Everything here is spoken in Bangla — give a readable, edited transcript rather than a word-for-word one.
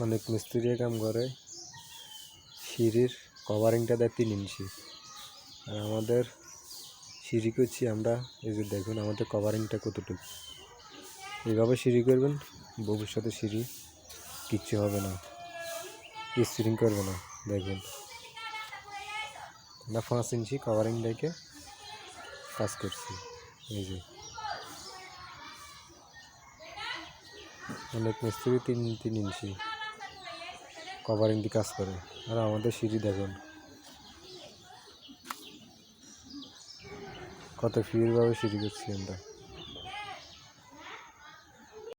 অনেক মিস্ত্রি কাম করে সিঁড়ির কভারিংটা দেয় 3 ইঞ্চি, আর আমাদের সিঁড়ি করছি আমরা। এই যে দেখুন আমাদের কভারিংটা কতটুকু। এইভাবে সিঁড়ি করবেন, ভবিষ্যতে সিঁড়ি কিচ্ছু হবে না, স্প্রিং করবে না। দেখবেন আমরা 5 ইঞ্চি কভারিং দেখে কাজ করছি। এই যে অনেক মিস্ত্রি 3 ইঞ্চি কভারিং দিয়ে কাজ করে। আর আমাদের সিঁড়ি দেখুন কত ফিরভাবে সিঁড়ি করছি আমরা।